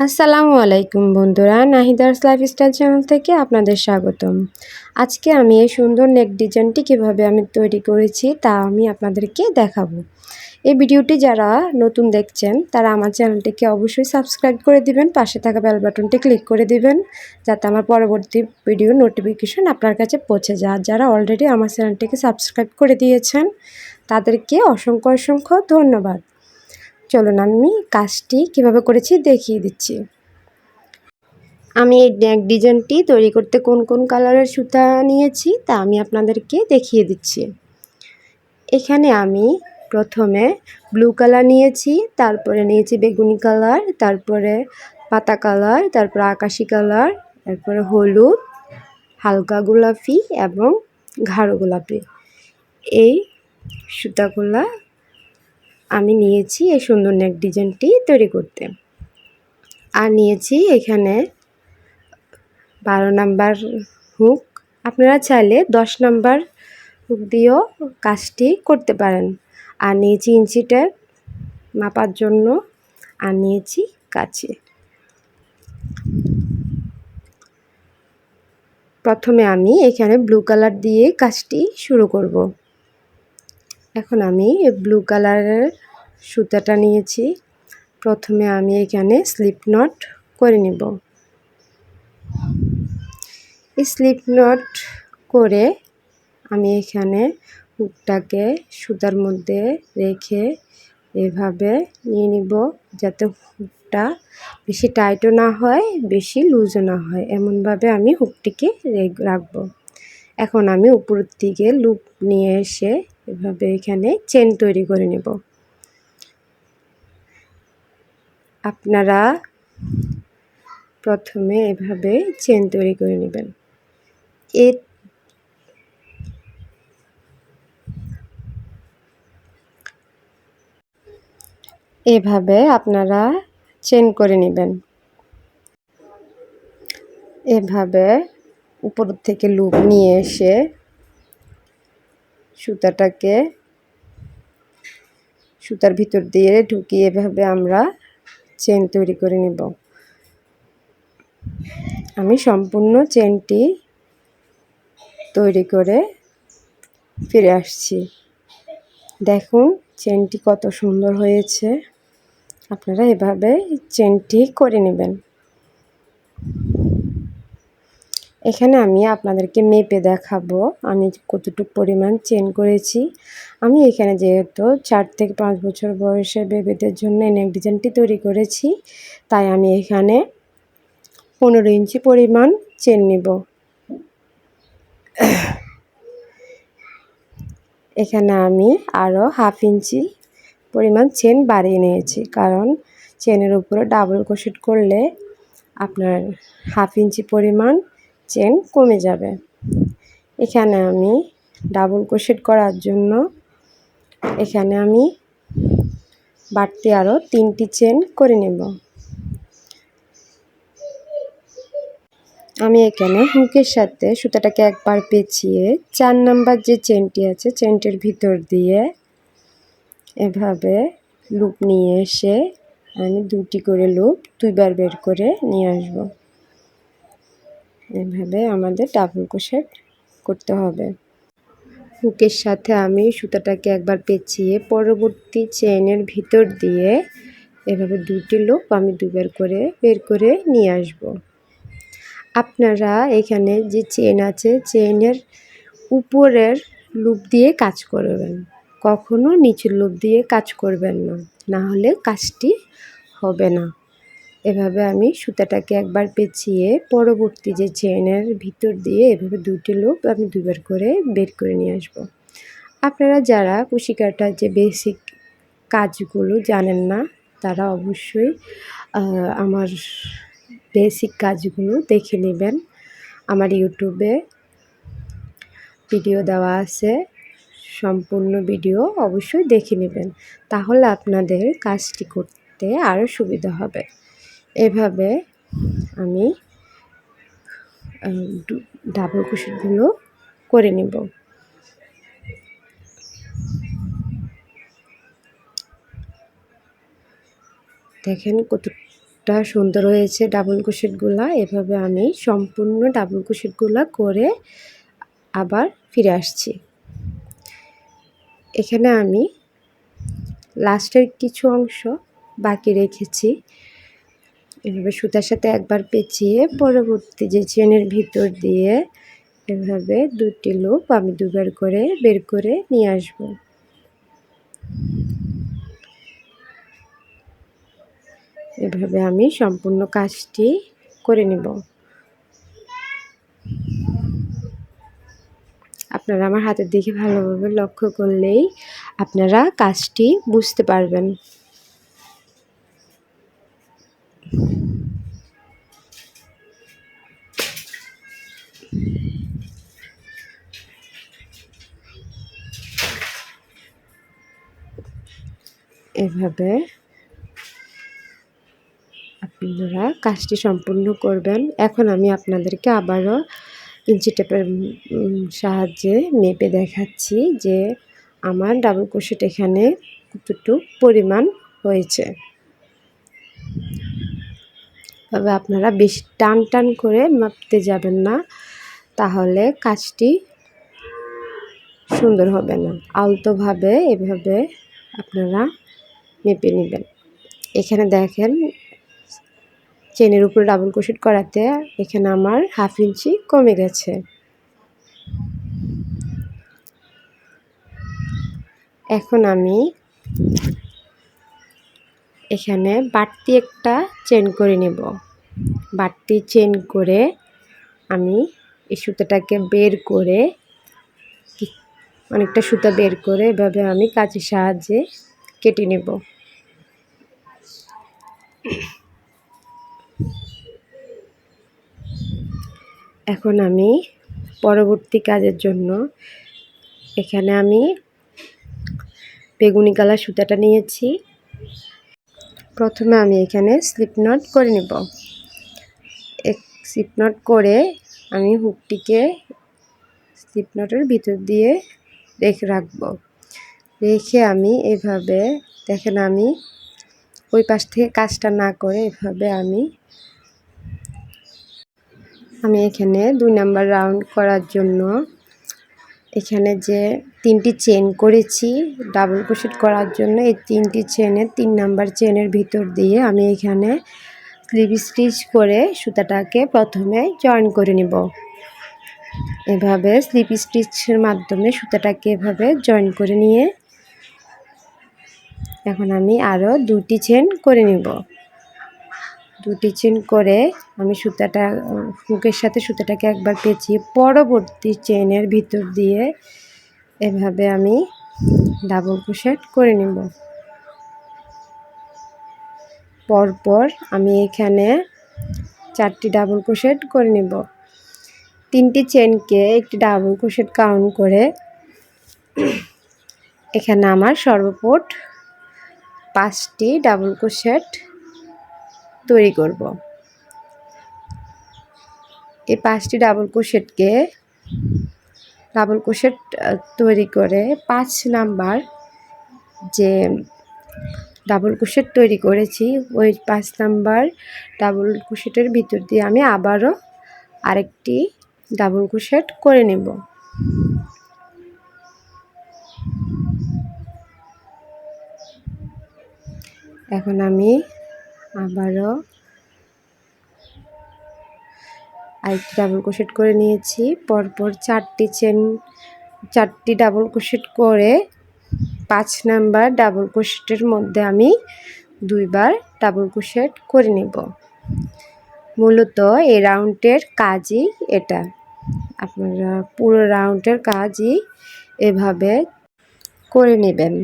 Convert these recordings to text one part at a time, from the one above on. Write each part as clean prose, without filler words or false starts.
আসসালামু আলাইকুম বন্ধুরা, নাহিদাস লাইফস্টাইল চ্যানেল থেকে আপনাদের স্বাগতম। আজকে আমি এই সুন্দর নেক ডিজাইনটি কীভাবে আমি তৈরি করেছি তা আমি আপনাদেরকে দেখাবো। এই ভিডিওটি যারা নতুন দেখছেন তারা আমার চ্যানেলটিকে অবশ্যই সাবস্ক্রাইব করে দিবেন, পাশে থাকা বেল বাটনটি ক্লিক করে দিবেন যাতে আমার পরবর্তী ভিডিও নোটিফিকেশন আপনার কাছে পৌঁছে যায়। যারা অলরেডি আমার চ্যানেলটিকে সাবস্ক্রাইব করে দিয়েছেন তাদেরকে অসংখ্য ধন্যবাদ। চলুন আমি কাজটি কিভাবে করেছি দেখিয়ে দিচ্ছি। আমি এই নেক ডিজাইনটি তৈরি করতে কোন কালারের সুতা নিয়েছি তা আমি আপনাদেরকে দেখিয়ে দিচ্ছি। এখানে আমি প্রথমে ব্লু কালার নিয়েছি, তারপরে নিয়েছি বেগুনি কালার, তারপরে পাতা কালার, তারপরে আকাশি কালার, তারপরে হলুদ, হালকা গোলাপি এবং গাঢ় গোলাপি। এই সুতাগুলা আমি নিয়েছি এই সুন্দর নেক ডিজাইনটি তৈরি করতে। আর নিয়েছি এখানে 12 নাম্বার হুক, আপনারা চাইলে 10 নাম্বার হুক দিয়েও কাজটি করতে পারেন। আর নিয়েছি ইঞ্চি টেপ মাপার জন্য, আর নিয়েছি কাঁচি। প্রথমে আমি এখানে ব্লু কালার দিয়ে কাজটি শুরু করব। এখন আমি ব্লু কালারের সুতাটা নিয়েছি। প্রথমে আমি এখানে স্লিপ নট করে নিব। স্লিপ নট করে আমি এখানে হুকটাকে সুতার মধ্যে রেখে এভাবে নিয়ে নিব, যাতে হুকটা বেশি টাইটও না হয় বেশি লুজও না হয়, এমনভাবে আমি হুকটিকে রাখব। এখন আমি উপরের দিকে লুপ নিয়ে এসে এভাবে এখানে চেন তৈরি করে নেব। আপনারা প্রথমে এভাবে চেন তৈরি করে নেবেন। এভাবে আপনারা চেন করে নেবেন। এভাবে উপর থেকে লুপ নিয়ে এসে সুতাটাকে সুতার ভিতর দিয়ে ঢুকিয়ে এভাবে আমরা চেন তৈরি করে নেব। আমি সম্পূর্ণ চেনটি তৈরি করে ফিরে আসছি। দেখুন চেনটি কত সুন্দর হয়েছে। আপনারা এভাবে চেনটি করে নেবেন। এখানে আমি আপনাদেরকে মেপে দেখাবো আমি কতটুকু পরিমাণ চেন করেছি। আমি এখানে যেহেতু 4 থেকে 5 বছর বয়সের বেবিদের জন্য নেক ডিজাইনটি তৈরি করেছি, তাই আমি এখানে 15 ইঞ্চি পরিমাণ চেন নিব। এখানে আমি আরও হাফ ইঞ্চি পরিমাণ চেন বাড়িয়ে নিয়েছি, কারণ চেনের উপরে ডাবল ক্রোশেট করলে আপনার হাফ ইঞ্চি পরিমাণ চেন কমে যাবে। এখানে আমি ডাবল ক্রোশেট করার জন্য এখানে আমি বাড়তি আরও 3টি চেন করে নেব। আমি এখানে হুকের সাথে সুতাটাকে একবার পেঁচিয়ে 4 নাম্বার যে চেনটি আছে চেনটির ভিতর দিয়ে এভাবে লুপ নিয়ে এসে আমি 2টি করে লুপ 2বার বের করে নিয়ে আসব। এভাবে আমাদের ডাবল ক্রোশেট করতে হবে। হুকের সাথে আমি সুতাটাকে একবার পেঁচিয়ে পরবর্তী চেনের ভিতর দিয়ে এভাবে 2টি লুপ আমি 2বার করে বের করে নিয়ে আসব। আপনারা এখানে যে চেন আছে চেনের উপরের লুপ দিয়ে কাজ করবেন, কখনো নিচের লুপ দিয়ে কাজ করবেন না, না হলে কাজটি হবে না। এভাবে আমি সুতাটাকে একবার পেঁচিয়ে পরবর্তী যে চেনের ভিতর দিয়ে এভাবে 2টি লুপ আমি 2বার করে বের করে নিয়ে আসব। আপনারা যারা কুশি কাটার যে বেসিক কাজগুলো জানেন না তারা অবশ্যই আমার বেসিক কাজগুলো দেখে নেবেন। আমার ইউটিউবে ভিডিও দেওয়া আছে, সম্পূর্ণ ভিডিও অবশ্যই দেখে নেবেন, তাহলে আপনাদের কাজটি করতে আরও সুবিধা হবে। এভাবে আমি ডাবল ক্রোশেটগুলো করে নেব। দেখেন কতটা কতটা সুন্দর হয়েছে ডাবল ক্রোশেটগুলা। এভাবে আমি সম্পূর্ণ ডাবল ক্রোশেটগুলা করে আবার ফিরে আসছি। এখানে আমি লাস্টের কিছু অংশ বাকি রেখেছি। এভাবে সুতার সাথে একবার পেঁচিয়ে পরবর্তী যে চেনের ভিতর দিয়ে এভাবে দুটি লুপ আমি দুবার করে বের করে নিয়ে আসব। এভাবে আমি সম্পূর্ণ কাজটি করে নেব। আপনারা আমার হাতের দিকে ভালোভাবে লক্ষ্য করলেই আপনারা কাজটি বুঝতে পারবেন। এভাবে আপনারা কাজটি সম্পূর্ণ করবেন। এখন আমি আপনাদেরকে আবারও ইঞ্চি টেপের সাহায্যে মেপে দেখাচ্ছি যে আমার ডাবল ক্রোশেট এখানে কতটুকু পরিমাণ হয়েছে। তবে আপনারা বেশি টান টান করে মাপতে যাবেন না, তাহলে কাজটি সুন্দর হবে না। আলতোভাবে এভাবে আপনারা মেপে নেবেন। এখানে দেখেন চেনের উপরে ডাবল ক্রোশেট করাতে এখানে আমার 1/2 ইঞ্চি কমে গেছে। এখন আমি এখানে বাড়তি একটা চেন করে নেব। বাড়তি চেন করে আমি এই সুতাটাকে বের করে অনেকটা সুতা বের করে এভাবে আমি কাঁচির সাহায্যে কেটে নেব। এখন আমি পরবর্তী কাজের জন্য এখানে আমি বেগুনি কালার সুতাটা নিয়েছি। প্রথমে আমি এখানে স্লিপ নট করে নেব। স্লিপ নট করে আমি হুকটিকে স্লিপ নটের ভিতর দিয়ে রেখে আমি এভাবে দেখেন আমি ওই পাশ থেকে কাজটা না করে এভাবে আমি এখানে 2 নাম্বার রাউন্ড করার জন্য এখানে যে 3টি চেন করেছি ডাবল ক্রোশেট করার জন্য, এই 3টি চেনের 3 নাম্বার চেনের ভিতর দিয়ে আমি এখানে স্লিপ স্টিচ করে সুতাটাকে প্রথমে জয়েন করে নেব। এভাবে স্লিপ স্টিচের মাধ্যমে সুতাটাকে এভাবে জয়েন করে নিয়ে এখন আমি আরও 2টি চেন করে নেব। 2টি চেন করে আমি সুতাটা হুকের সাথে সুতাটাকে একবার পেঁচিয়ে পরবর্তী চেনের ভিতর দিয়ে এভাবে আমি ডাবল ক্রোশেট করে নেব। পরপর আমি এখানে 4টি ডাবল ক্রোশেট করে নেব। 3টি চেনকে একটি ডাবল ক্রোশেট কাউন্ট করে এখানে আমার সর্বমোট 5টি ডাবল ক্রোশেট তৈরি করব। এই 5টি ডাবল ক্রোশেট তৈরি করে 5 নাম্বার যে ডাবল ক্রোশেট তৈরি করেছি ওই 5 নাম্বার ডাবল ক্রোশেটের ভিতর দিয়ে আমি আবারও আরেকটি ডাবল ক্রোশেট করে নেব। এখন আমি আবারও আরেকটি ডাবল ক্রোশেট করে নিয়েছি। পরপর 4টি ডাবল ক্রোশেট করে 5 নাম্বার ডাবল ক্রোশেটের মধ্যে আমি 2বার ডাবল ক্রোশেট করে নেব। মূলত এই রাউন্ডের কাজই এটা। আপনারা পুরো রাউন্ডের কাজই এভাবে করে নেবেন।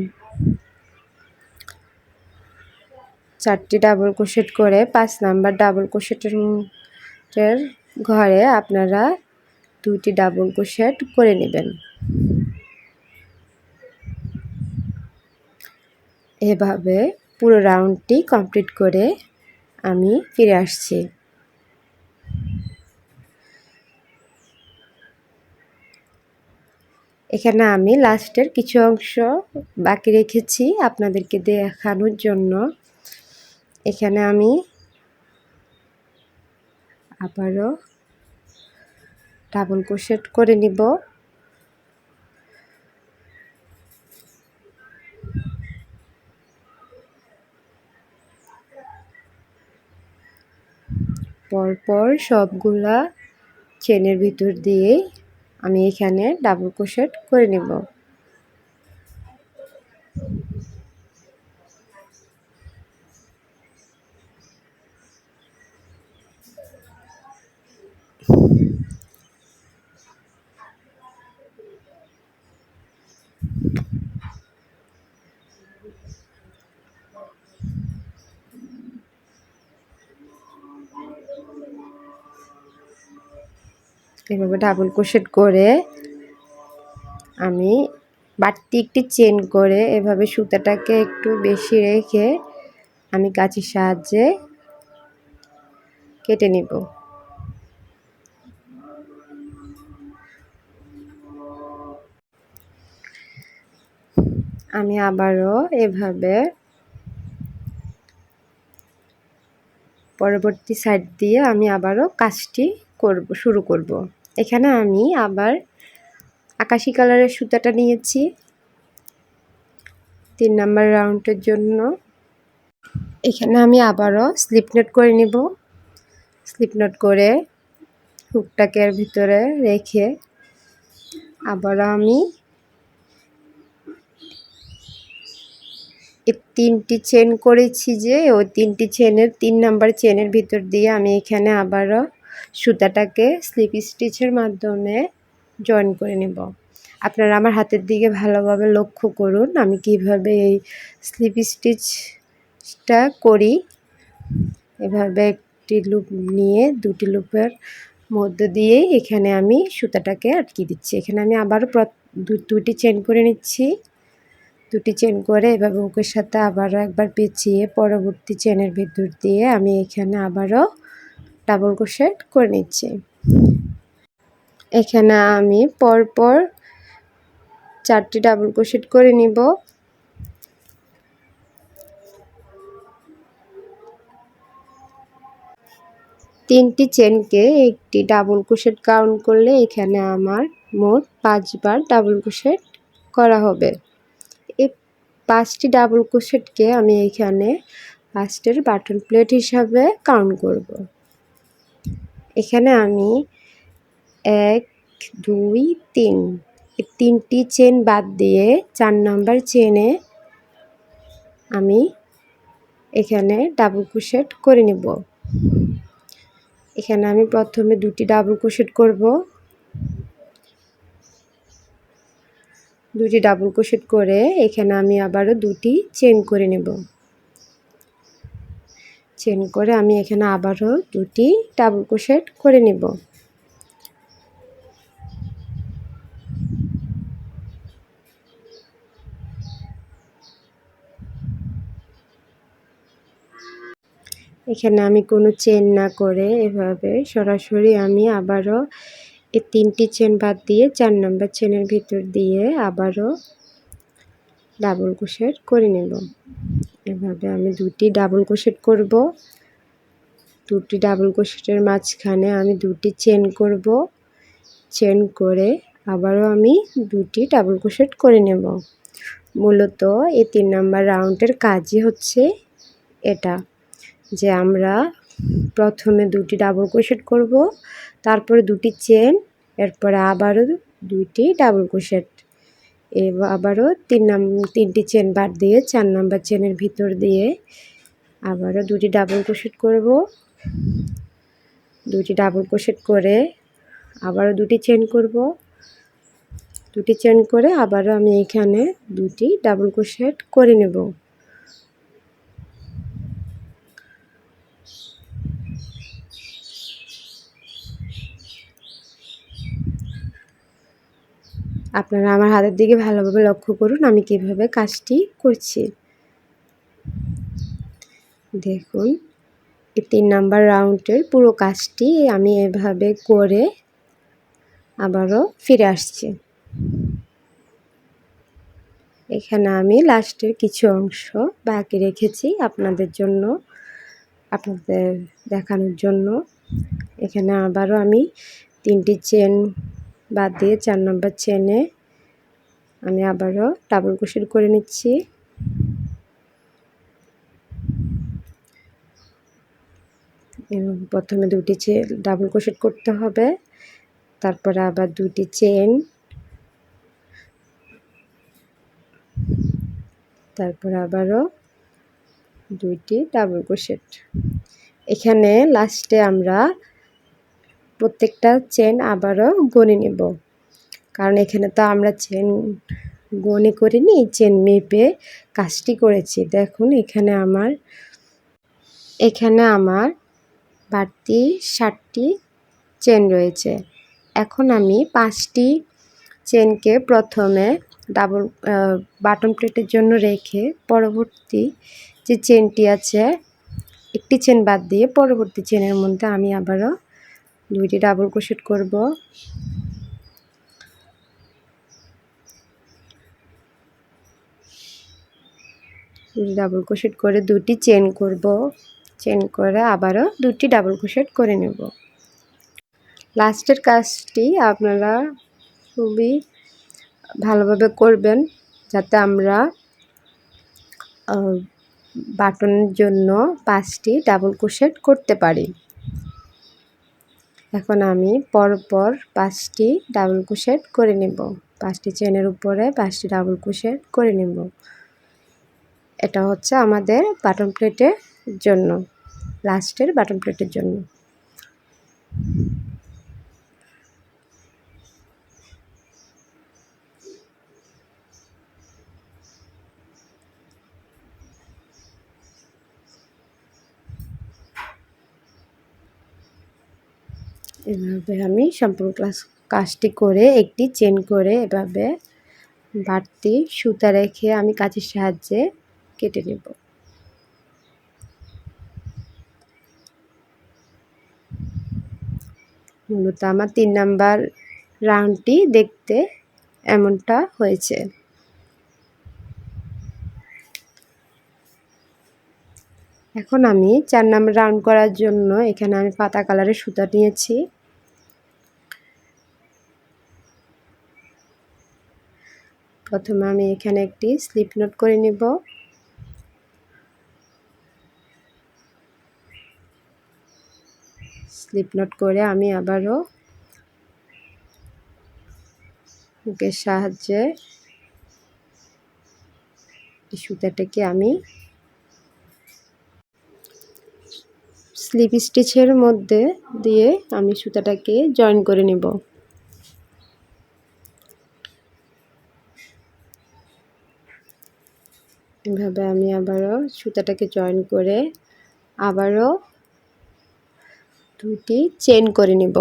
4টি ডাবল ক্রোশেট করে 5 নাম্বার ডাবল ক্রোশেটের ঘরে আপনারা 2টি ডাবল ক্রোশেট করে নেবেন। এভাবে পুরো রাউন্ডটি কমপ্লিট করে আমি ফিরে আসছি। এখানে আমি লাস্টের কিছু অংশ বাকি রেখেছি আপনাদেরকে দেখানোর জন্য। এখানে আমি আবারও ডাবল ক্রোশেট করে নিব। পরপর সবগুলা চেনের ভিতর দিয়ে আমি এখানে ডাবল ক্রোশেট করে নিব। এভাবে ডাবল ক্রোশেট করে আমি বাড়তি একটি চেন করে এভাবে সুতাটাকে একটু বেশি রেখে আমি কাঁচির সাহায্যে কেটে নিব। আমি আবারও এভাবে পরবর্তী সাইড দিয়ে আমি আবারও কাজটি শুরু করব। এখানে আমি আবার আকাশি কালারের সুতাটা নিয়েছি 3 নাম্বার রাউন্ডের জন্য। এখানে আমি আবারও স্লিপ নট করে নিব। স্লিপ নট করে হুকটাকে এর ভিতরে রেখে আবারও আমি এই 3টি চেন করেছি যে ওই 3টি চেনের 3 নাম্বার চেনের ভিতর দিয়ে আমি এখানে আবারও সুতাটাকে স্লিপ স্টিচের মাধ্যমে জয়েন করে নেব। আপনারা আমার হাতের দিকে ভালোভাবে লক্ষ্য করুন আমি কিভাবে এই স্লিপ স্টিচটা করি। এভাবে একটি লুপ নিয়ে দুটি লুপের মধ্য দিয়ে এখানে আমি সুতাটাকে আটকে দিচ্ছি। এখানে আমি আবারও দুটি চেন করে নিচ্ছি। দুটি চেন করে এভাবে হুকের সাথে আবারও একবার পেঁচিয়ে পরবর্তী চেনের ভিতর দিয়ে আমি এখানে আবারও ডাবল ক্রোশেট করে নিচ্ছি। এখানে আমি পরপর 4টি ডাবল ক্রোশেট করে নিব। তিনটি চেনকে একটি ডাবল ক্রোশেট কাউন্ট করলে এখানে আমার মোট 5 বার ডাবল ক্রোশেট করা হবে। এই 5টি ডাবল ক্রোশেটকে আমি এখানে ফার্স্টের বাটন প্লেট হিসাবে কাউন্ট করব। এখানে আমি 1 2 3 এই 3টি চেন বাদ দিয়ে 4 নাম্বার চেনে আমি এখানে ডাবল ক্রোশেট করে নেব। এখানে আমি প্রথমে 2টি ডাবল ক্রোশেট করব। 2টি ডাবল ক্রোশেট করে এখানে আমি আবারও 2টি চেন করে নেব। চেন করে আমি এখানে আবারও 2টি ডাবল ক্রোশেট করে নেব। এখানে আমি কোনো চেন না করে এভাবে সরাসরি আমি আবারও এই 3টি চেন বাদ দিয়ে 4 নাম্বার চেনের ভিতর দিয়ে আবারও ডাবল ক্রোশেট করে নেব। এভাবে আমি 2টি ডাবল ক্রোশেট করব। 2টি ডাবল ক্রোশেটের মাঝখানে আমি 2টি চেন করব। চেন করে আবারও আমি 2টি ডাবল ক্রোশেট করে নেব। মূলত এই 3 নাম্বার রাউন্ডের কাজই হচ্ছে এটা, যে আমরা প্রথমে 2টি ডাবল ক্রোশেট করব, তারপরে 2টি চেন, এরপরে আবারও 2টি ডাবল ক্রোশেট, আবারও 3টি চেন বাদ দিয়ে 4 নাম্বার চেনের ভিতর দিয়ে আবারও 2টি ডাবল ক্রোশেট করব। 2টি ডাবল ক্রোশেট করে আবারও 2টি চেন করব। 2টি চেন করে আবারও আমি এখানে 2টি ডাবল ক্রোশেট করে নেব। আপনারা আমার হাতের দিকে ভালোভাবে লক্ষ্য করুন আমি কিভাবে কাজটি করছি। দেখুন এই 3 নাম্বার রাউন্ডের পুরো কাজটি আমি এভাবে করে আবারও ফিরে আসছি। এখানে আমি লাস্টের কিছু অংশ বাকি রেখেছি আপনাদের জন্য। আপনাদের দেখানোর জন্য। এখানে আবারও আমি 3টি চেন বাদ দিয়ে 4 নম্বর চেনে আমি আবারও ডাবল ক্রোশেট করে নিচ্ছি। এবং প্রথমে 2টি ডাবল ক্রোশেট করতে হবে, তারপরে আবার 2টি চেন, তারপরে আবারও 2টি ডাবল ক্রোশেট। এখানে লাস্টে আমরা প্রত্যেকটা চেন আবারও গুনে নেব, কারণ এখানে তো আমরা চেন গুনে করিনি, চেন মেপে কাজটি করেছি। দেখুন এখানে আমার বাড়তি 7টি চেন রয়েছে। এখন আমি 5টি চেনকে প্রথমে বাটন প্লেটের জন্য রেখে পরবর্তী যে চেনটি আছে একটি চেন বাদ দিয়ে পরবর্তী চেনের মধ্যে আমি আবারও 2টি ডাবল ক্রোশেট করব। ডাবল ক্রোশেট করে 2টি চেন করব, চেন করে আবারও 2টি ডাবল ক্রোশেট করে নেব। লাস্টের কাজটি আপনারা খুবই ভালোভাবে করবেন, যাতে আমরা বাটনের জন্য 5টি ডাবল ক্রোশেট করতে পারি। এখন আমি পরপর 5টি ডাবল ক্রোশেট করে নেব। 5টি চেনের উপরে 5টি ডাবল ক্রোশেট করে নেব। এটা হচ্ছে আমাদের বাটন প্লেটের জন্য, লাস্টের বাটন প্লেটের জন্য। এভাবে আমি সম্পূর্ণ কাজটি করে একটি চেন করে এভাবে বাড়তি সুতা রেখে আমি কাঁচির সাহায্যে কেটে নেব। মূলত আমার 3 নাম্বার রাউন্ডটি দেখতে এমনটা হয়েছে। এখন আমি 4 নাম্বার রাউন্ড করার জন্য এখানে আমি পাতা কালারের সুতা নিয়েছি। প্রথমে আমি এখানে একটি স্লিপ নট করে নেব। স্লিপ নট করে আমি আবারও হুকের সাহায্যে এই সুতাটাকে আমি স্লিপ স্টিচের মধ্যে দিয়ে আমি সুতাটাকে জয়েন করে নেব। এভাবে আমি আবারও সুতাটাকে জয়েন করে আবারও 2টি চেন করে নেব।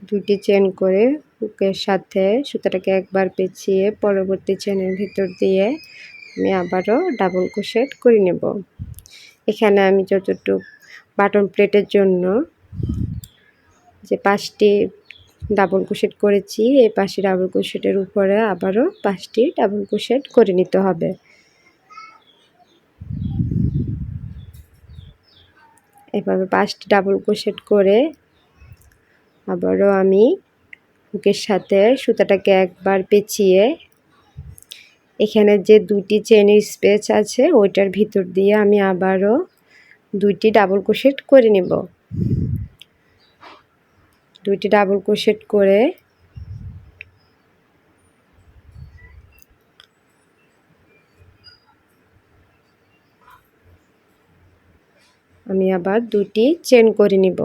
2টি চেন করে হুকের সাথে সুতাটাকে একবার পেঁচিয়ে পরবর্তী চেনের ভিতর দিয়ে আমি আবারও ডাবল ক্রোশেট করে নেব। এখানে আমি যতটুকু বাটন প্লেটের জন্য যে 5টি ডাবল ক্রোশেট করেছি, এই 5টি ডাবল ক্রোশেটের উপরে আবারও 5টি ডাবল ক্রোশেট করে নিতে হবে। এভাবে 5টি ডাবল ক্রোশেট করে আবারও আমি হুকের সাথে সুতাটাকে একবার পেঁচিয়ে এখানে যে 2টি চেনের স্পেস আছে ওইটার ভিতর দিয়ে আমি আবারও 2টি ডাবল ক্রোশেট করে নেব। 2টি ডাবল ক্রোশেট করে আমি আবার 2টি চেন করে নিব।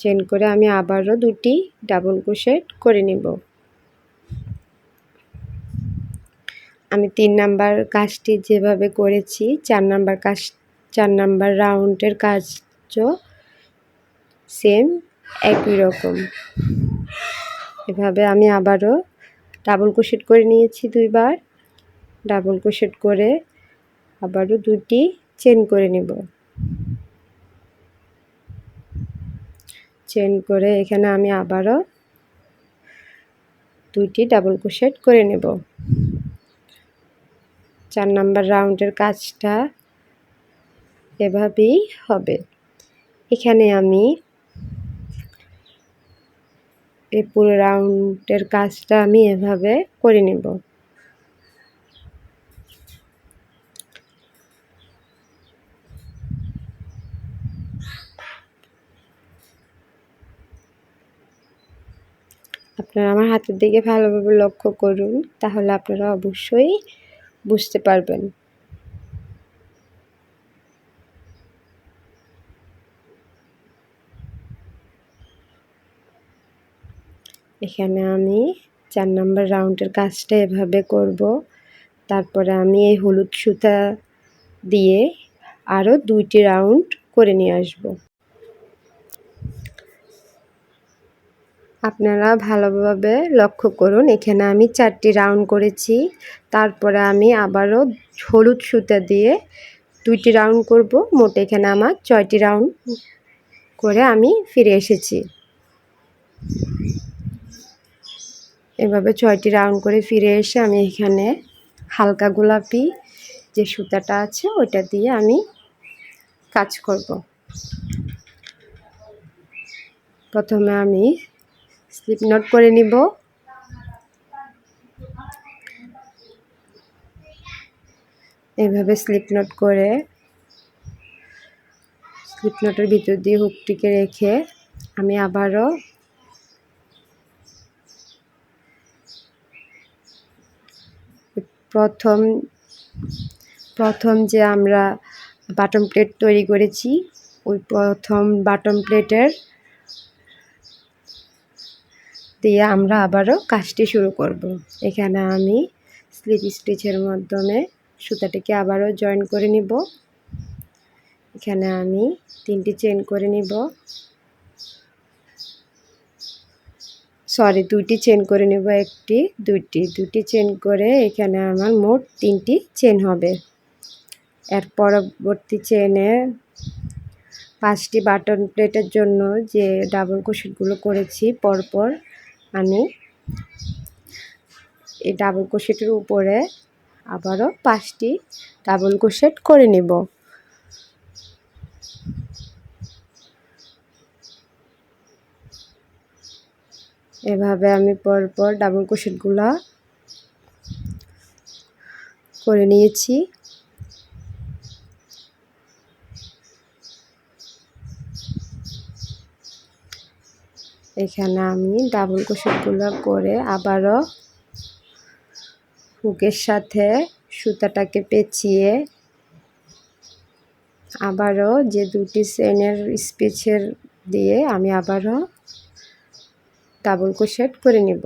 চেন করে আমি আবারও 2টি ডাবল ক্রোশেট করে নিব। আমি 3 নাম্বার কাজটি যেভাবে করেছি 4 নাম্বার রাউন্ডের কাজও সেম একই রকম। এভাবে আমি আবারও ডাবল ক্রোশেট করে নিয়েছি 2বার। ডাবল ক্রোশেট করে আবারও 2টি চেন করে নেব। চেন করে এখানে আমি আবারও 2টি ডাবল ক্রোশেট করে নেব। 4 নাম্বার রাউন্ডের কাজটা এভাবেই হবে। এখানে আমি এই পুরো রাউন্ডের কাজটা আমি এভাবে করে নেব। আপনারা আমার হাতের দিকে ভালোভাবে লক্ষ্য করুন, তাহলে আপনারা অবশ্যই বুঝতে পারবেন। এখানে আমি 4 নাম্বার রাউন্ডের কাজটা এভাবে করব। তারপরে আমি এই হলুদ সুতা দিয়ে আরও 2টি রাউন্ড করে নিয়ে আসব। আপনারা ভালোভাবে লক্ষ্য করুন, এখানে আমি 4টি রাউন্ড করেছি। তারপরে আমি আবারও হলুদ সুতা দিয়ে 2টি রাউন্ড করব। মোট এখানে আমার 6টি রাউন্ড করে আমি ফিরে এসেছি। এভাবে 6টি রাউন্ড করে ফিরে এসে আমি এখানে হালকা গোলাপি যে সুতাটা আছে ওটা দিয়ে আমি কাজ করব। প্রথমে আমি স্লিপ নট করে নিব। এভাবে স্লিপ নট করে স্লিপ নটের ভিতর দিয়ে হুকটিকে রেখে আমি আবারও প্রথম যে আমরা বাটন প্লেট তৈরি করেছি ওই প্রথম বাটন প্লেটের দিয়ে আমরা আবারও কাজটি শুরু করব। এখানে আমি স্লিপ স্টিচের মাধ্যমে সুতাটিকে আবারও জয়েন করে নিব। এখানে আমি 3টি চেইন করে নিব, সরি 2টি চেইন করে নেব, 1টি 2টি চেইন করে এখানে আমার মোট 3টি চেইন হবে। এর পরবর্তী চেইনে 5টি বাটন প্লেটের জন্য যে ডাবল ক্রোশেটগুলো করেছি পরপর আমি এই ডাবল ক্রোশেটের উপরে আবারও 5টি ডাবল ক্রোশেট করে নেব। এভাবে আমি পরপর ডাবল ক্রোশেটগুলো করে নিয়েছি। এখানে আমি ডাবল ক্রোশেটগুলো করে আবারও হুকের সাথে সুতাটাকে পেঁচিয়ে আবারও যে 2টি চেইনের স্পিচের দিয়ে আমি আবারও ডাবল ক্রোশেট করে নেব।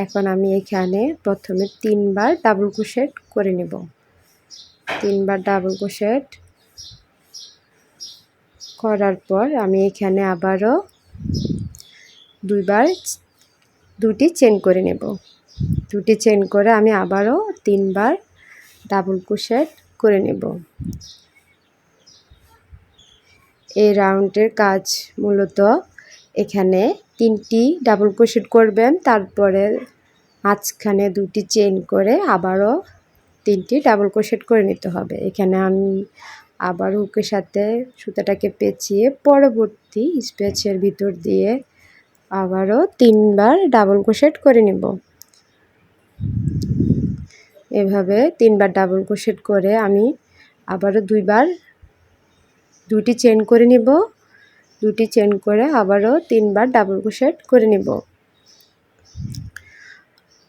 এখন আমি এখানে প্রথমে 3বার ডাবল ক্রোশেট করে নেব। 3বার ডাবল ক্রোশেট করার পর আমি এখানে আবারও 2টি চেইন করে নেব। 2টি চেইন করে আমি আবারও 3বার ডাবল ক্রোশেট করে নেব। এই রাউন্ডের কাজ মূলত এখানে 3টি ডাবল ক্রোশেট করবেন, তারপরে মাঝখানে 2টি চেইন করে আবারও 3টি ডাবল ক্রোশেট করে নিতে হবে। এখানে আমি আবার হুকের সাথে সুতাটাকে পেঁচিয়ে পরবর্তী স্পেচের ভিতর দিয়ে আবারও 3বার ডাবল ক্রোশেট করে নেব। এভাবে 3বার ডাবল ক্রোশেট করে আমি আবারও 2টি চেইন করে নিব। 2টি চেইন করে আবারও 3বার ডাবল ক্রোশেট করে নিব।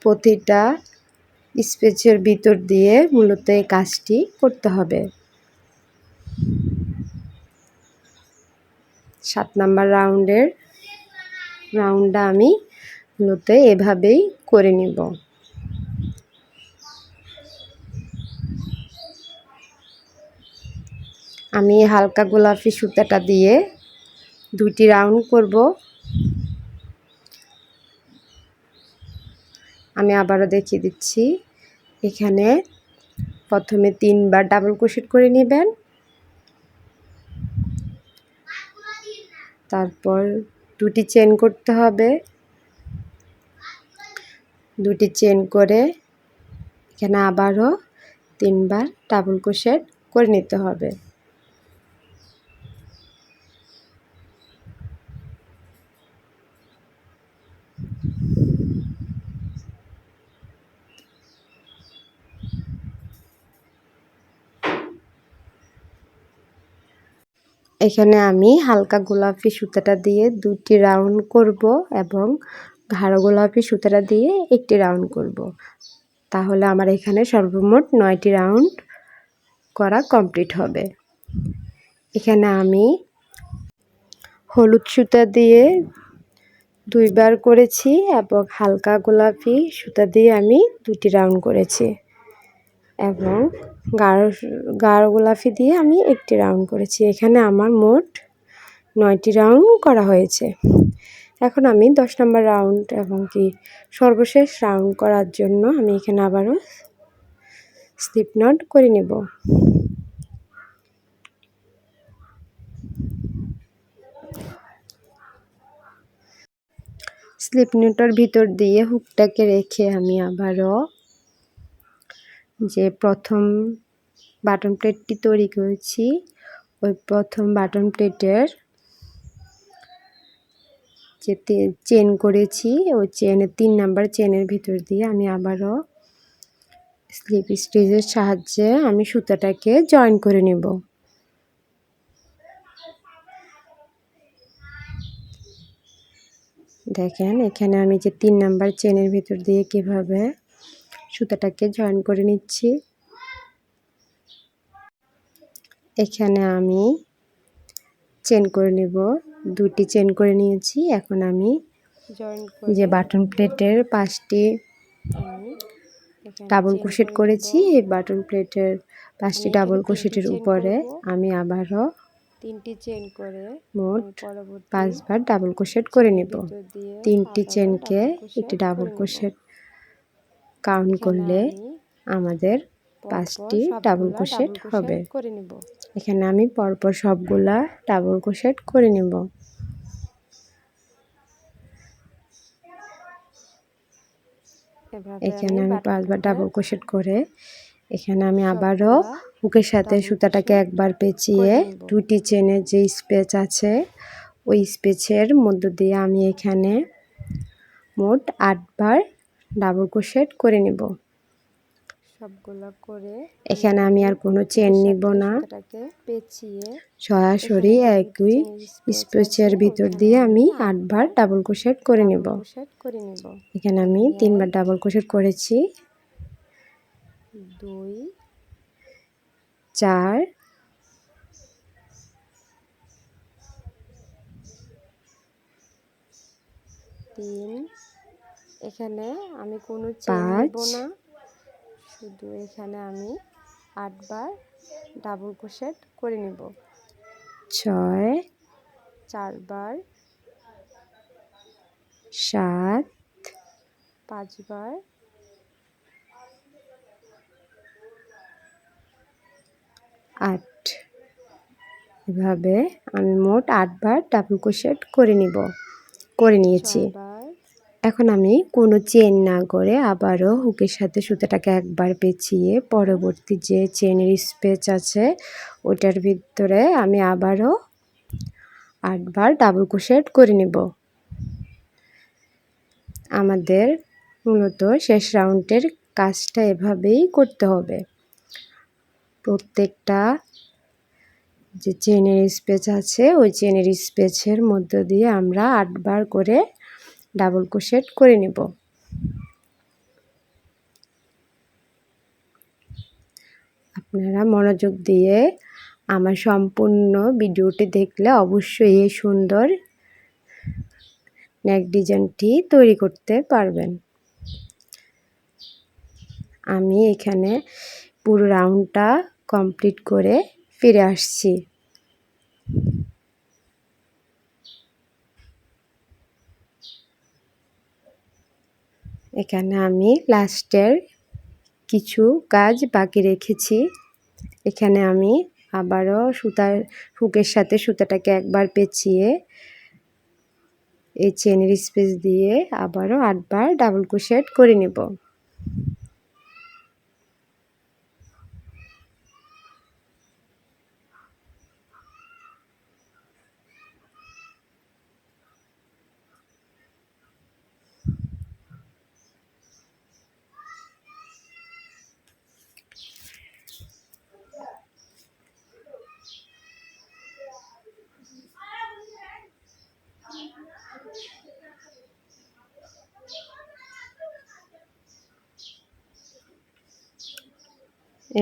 প্রতিটা স্পেচের ভিতর দিয়ে মূলত এই কাজটি করতে হবে। 7 নাম্বার রাউন্ডটা আমি মূলত এভাবেই করে নিব। আমি হালকা গোলাপি সুতাটা দিয়ে 2টি রাউন্ড করব। আমি আবারও দেখিয়ে দিচ্ছি। এখানে প্রথমে 3বার ডাবল ক্রোশেট করে নেবেন, তারপর 2টি চেইন করতে হবে, দুটি চেন করে এখানে আবারও 3 বার ডাবল ক্রোশেট করে নিতে হবে। এখানে আমি হালকা গোলাপি সুতাটা দিয়ে 2টি রাউন্ড করব এবং গাঢ় গোলাপি সুতাটা দিয়ে একটি রাউন্ড করব। তাহলে আমার এখানে সর্বমোট 9টি রাউন্ড করা কমপ্লিট হবে। এখানে আমি হলুদ সুতা দিয়ে 2 বার করেছি এবং হালকা গোলাপি সুতা দিয়ে আমি 2টি রাউন্ড করেছি এবং গাঢ় গোলাপি দিয়ে আমি একটি রাউন্ড করেছি। এখানে আমার মোট 9টি রাউন্ড করা হয়েছে। এখন আমি 10 নম্বর রাউন্ড এবং কি সর্বশেষ রাউন্ড করার জন্য আমি এখানে আবারও স্লিপ নট করে নেব। স্লিপ নটের ভিতর দিয়ে হুকটাকে রেখে আমি আবারও যে প্রথম বাটন প্লেটটি তৈরি করেছি ওই প্রথম বাটন প্লেটের যে চেন করেছি ওই চেনের 3 নাম্বার চেনের ভিতর দিয়ে আমি আবারও স্লিপ স্টিচের সাহায্যে আমি সুতাটাকে জয়েন করে নেব। দেখেন এখানে আমি যে 3 নাম্বার চেনের ভিতর দিয়ে কিভাবে সুতাটাকে জয়েন করে নিচ্ছি। এখানে আমি চেন করে নেব, 2টি চেন করে নিয়েছি। এখন আমি যে বাটন প্লেটের 5টি ডাবল ক্রোশেট করেছি এই বাটন প্লেটের 5টি ডাবল ক্রোশেটের উপরে আমি আবারও 3টি চেন করে মোট 5 বার ডাবল ক্রোশেট করে নেব। 3টি চেনকে একটি ডাবল ক্রোশেট কাউন্ট করলে আমাদের 5টি ডাবল ক্রোশেট হবে। এখানে আমি পরপর সবগুলা ডাবল ক্রোশেট করে নেব। এখানে আমি 5 বার ডাবল ক্রোশেট করে এখানে আমি আবারও হুকের সাথে সুতাটাকে একবার পেঁচিয়ে 2টি চেনের যে স্পেস আছে ওই স্পেসের মধ্য দিয়ে আমি এখানে মোট 8 বার ডাবল ক্রোশেট করে নেব। সবগুলো করে এখানে আমি আর কোনো চেন নিব না, সরাসরি একই স্পেসের ভিতর দিয়ে আমি 8 বার ডাবল ক্রোশেট করে নেব। এখানে আমি 3 বার ডাবল ক্রোশেট করেছি, 2 4 3 এখানে আমি কোনো চেন নিব না, শুধু এখানে আমি 8 বার ডাবল ক্রোশেট করে নেব। 6 4 বার 7 5 বার 8 এভাবে আমি মোট 8 বার ডাবল ক্রোশেট করে নিয়েছি। এখন আমি কোনো চেন না করে আবারও হুকের সাথে সুতাটাকে একবার পেঁচিয়ে পরবর্তী যে চেনের স্পেস আছে ওটার ভিতরে আমি আবারও 8 বার ডাবল ক্রোশেট করে নেব। আমাদের মূলত শেষ রাউন্ডের কাজটা এভাবেই করতে হবে। প্রত্যেকটা যে চেনের স্পেস আছে ওই চেনের স্পেসের মধ্য দিয়ে আমরা 8 বার করে ডাবল ক্রোশেট করে নেব। আপনারা মনোযোগ দিয়ে আমার সম্পূর্ণ ভিডিওটি দেখলে অবশ্যই এই সুন্দর নেক ডিজাইনটি তৈরি করতে পারবেন। আমি এখানে পুরো রাউন্ডটা কমপ্লিট করে ফিরে আসছি। এখানে আমি লাস্টের কিছু কাজ বাকি রেখেছি। এখানে আমি আবারও হুকের সাথে সুতাটাকে একবার পেঁচিয়ে এই চেনের স্পেস দিয়ে আবারও 8 বার ডাবল ক্রোশেট করে নেব।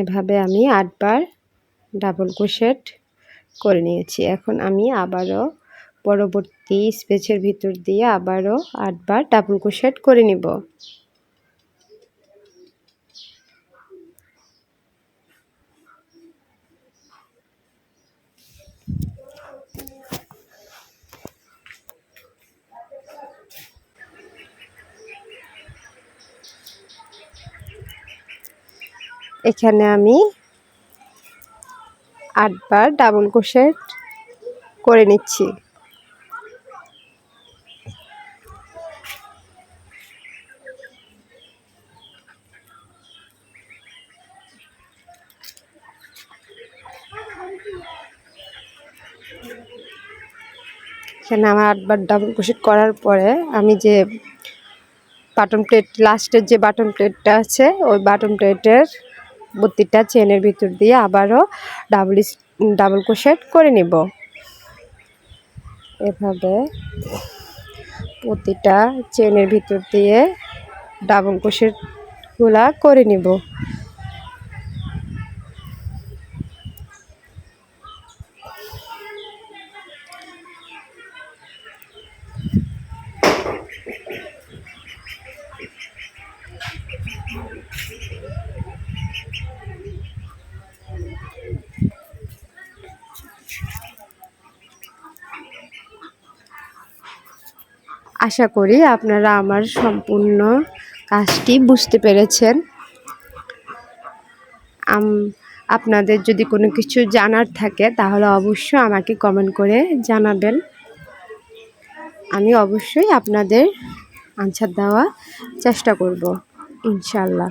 এভাবে আমি 8 বার ডাবল ক্রোশেট করে নিয়েছি। এখন আমি আবারও পরবর্তী স্পেসের ভিতর দিয়ে আবারও 8 বার ডাবল ক্রোশেট করে নিব। এখানে আমি 8 বার ডাবল ক্রোশেট করে নিচ্ছি। এখানে আমার 8 বার ডাবল ক্রোশেট করার পরে আমি যে বাটন প্লেট লাস্টের যে বাটন প্লেটটা আছে ওই বাটন প্লেটের প্রতিটা চেনের ভিতর দিয়ে আবারও ডাবল ক্রোশেট করে নিব। এভাবে প্রতিটা চেনের ভিতর দিয়ে ডাবল ক্রোশেটগুলা করে নিব। আশা করি আপনারা আমার সম্পূর্ণ কাজটি বুঝতে পেরেছেন। আপনাদের যদি কোনো কিছু জানার থাকে তাহলে অবশ্যই আমাকে কমেন্ট করে জানাবেন। আমি অবশ্যই আপনাদের আনসার দেওয়ার চেষ্টা করব ইনশাল্লাহ।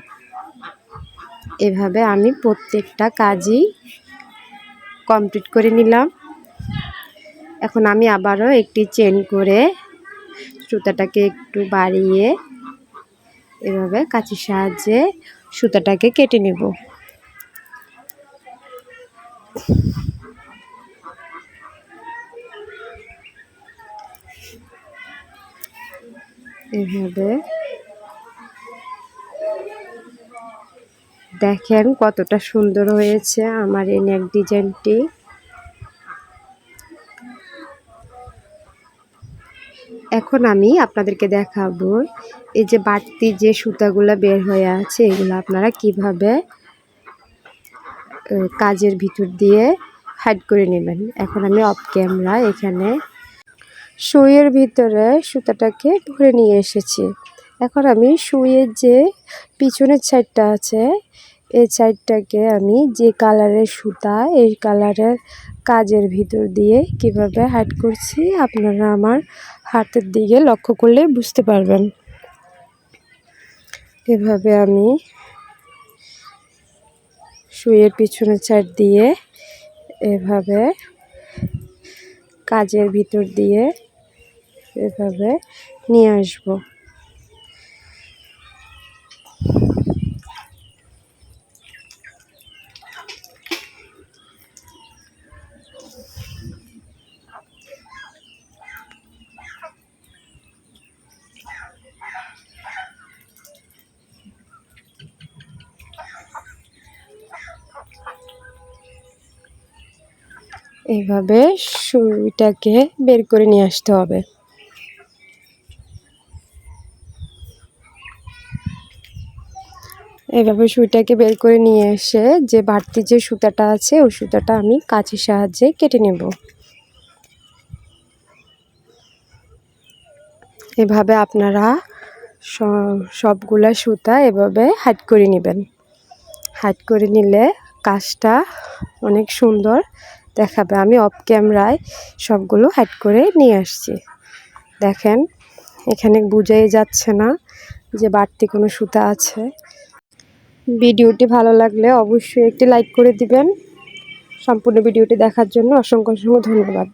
এভাবে আমি প্রত্যেকটা কাজই কমপ্লিট করে নিলাম। এখন আমি আবারও একটি চেন করে সুতাটাকে একটু বাড়িয়ে এভাবে কাঁচির সাহায্যে সুতাটাকে কেটে নেব। এভাবে দেখেন কতটা সুন্দর হয়েছে আমার এই নেক ডিজাইনটি। এখন আমি আপনাদেরকে দেখাবো এই যে বাড়তি যে সুতাগুলো বের হয়ে আছে এগুলো আপনারা কিভাবে কাজের ভিতর দিয়ে হাইড করে নেবেন। এখন আমি অফ ক্যামেরা এখানে সুইয়ের ভিতরে সুতাটাকে ভরে নিয়ে এসেছি। এখন আমি সুইয়ের যে পিছনের সাইডটা আছে এই সাইডটাকে আমি যে কালারের সুতা এই কালারের কাজের ভিতর দিয়ে কিভাবে হাইড করছি আপনারা আমার হাতের দিকে লক্ষ্য করলে বুঝতে পারবেন। এভাবে আমি সুইয়ের পিছনের সাইড দিয়ে এভাবে কাজের ভিতর দিয়ে এভাবে নিয়ে আসব। এইভাবে সুইটাকে বের করে নিয়ে আসতে হবে। এইভাবে সুইটাকে বের করে নিয়ে এসে যে বাড়তি যে সুতাটা আছে ওই সুতাটা আমি কাঁচির সাহায্যে কেটে নেব। এভাবে আপনারা সবগুলা সুতা এভাবে হাইড করে নেবেন। হাইড করে নিলে কাজটা অনেক সুন্দর দেখাবে। আমি অফ ক্যামেরায় সবগুলো হাইড করে নিয়ে আসছি। দেখেন এখানে বোঝাই যাচ্ছে না যে বাড়তি কোনো সুতা আছে। ভিডিওটি ভালো লাগলে অবশ্যই একটি লাইক করে দিবেন। সম্পূর্ণ ভিডিওটি দেখার জন্য অসংখ্য ধন্যবাদ।